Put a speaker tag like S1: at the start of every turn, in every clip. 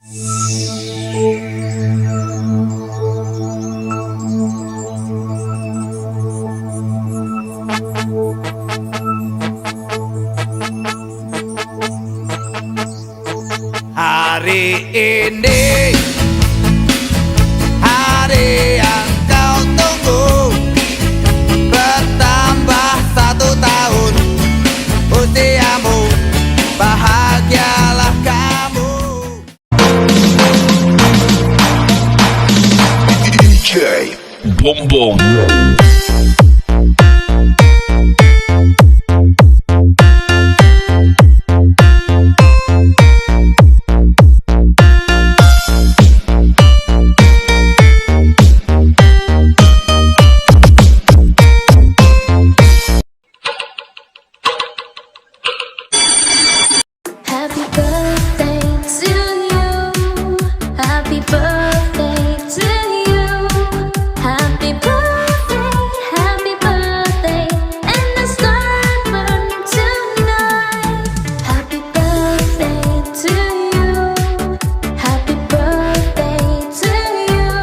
S1: Hari ini hari yang kau tunggu, bertambah 1 tahun usiamu, bahagialah kamu.
S2: DJ Bom Bom.
S3: Happy birthday to you. Happy birthday to you. Happy birthday, and the star burning tonight. Happy birthday to you. Happy birthday to you.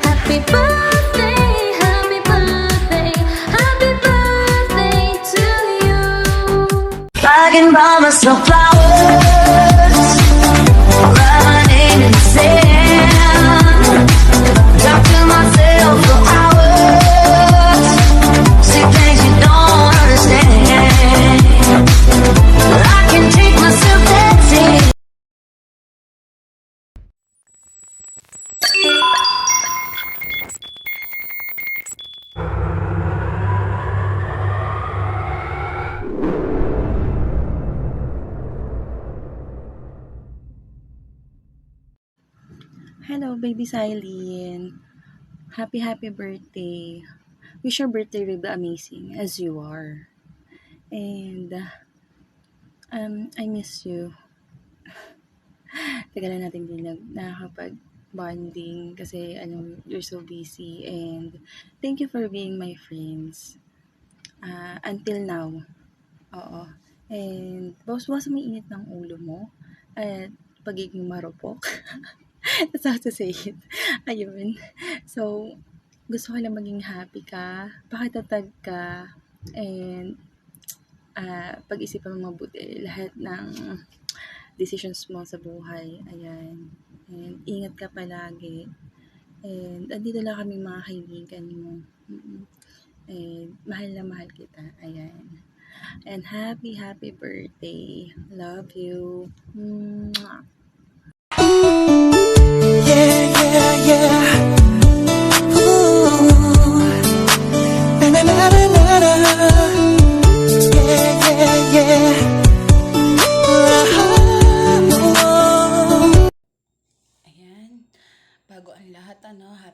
S3: Happy birthday, happy birthday, happy birthday to you. I can buy myself flowers, write my name in the sand, talk to myself for hours, see things you don't understand. I can take myself dancing.
S4: Hello, baby Silene. Happy birthday. Wish your birthday will be amazing as you are. And I miss you. Tagal na natin din nakakapag-bonding kasi you're so busy, and thank you for being my friends. Until now. Oo. And bawas-bawas may init ng ulo mo at pagiging marupok. That's how to say it. Ayun. So, gusto ko lang maging happy ka, pakitatag ka, and pag-isipan mo mabuti lahat ng decisions mo sa buhay. Ayan. And ingat ka palagi. And andito lang kami mga kaibigan mo. And mahal na mahal kita. Ayan. And happy birthday. Love you. Mwah.
S5: Ayan, bago ang lahat,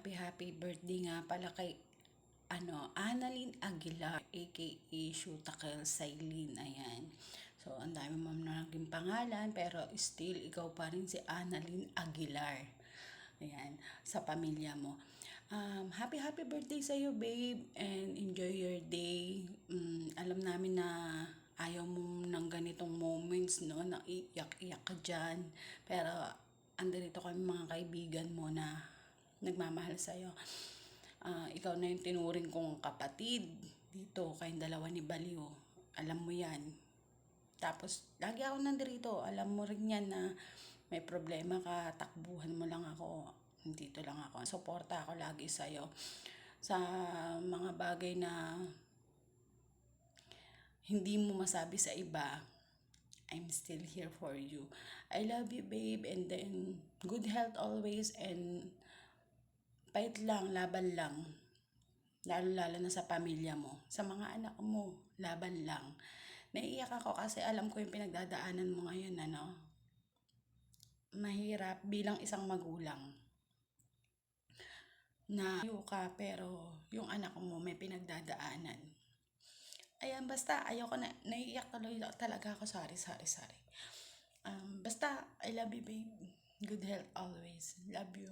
S5: happy birthday nga pala kay Annalyn Aguilar, aka Shutakel Silene. Ayan. So, ang dami mo na naging pangalan, pero still, ikaw pa rin si Annalyn Aguilar. Ayan, sa pamilya mo. Happy birthday sa iyo, babe, and enjoy your day. Alam namin na ayaw mo ng ganitong moments, no, na iyak-iyak ka dyan. Pero, andito kami mga kaibigan mo na nagmamahal sa iyo. Ikaw na yung tinuring kong kapatid dito kayong dalawa ni Baliw. Alam mo yan. Tapos, lagi ako nandito. Alam mo rin yan na may problema ka, takbuhan mo lang ako. Dito lang ako. Suporta ako lagi sa'yo. Sa mga bagay na hindi mo masabi sa iba, I'm still here for you. I love you, babe. And then, good health always. And fight lang, laban lang. Lalo na sa pamilya mo. Sa mga anak mo, laban lang. Naiiyak ako kasi alam ko yung pinagdadaanan mo ngayon, mahirap bilang isang magulang. Na ka, pero yung anak mo may pinagdadaanan. Ayan, basta ayoko na, naiiyak talaga ako, sorry. Basta, I love you, babe. Good health always. Love you.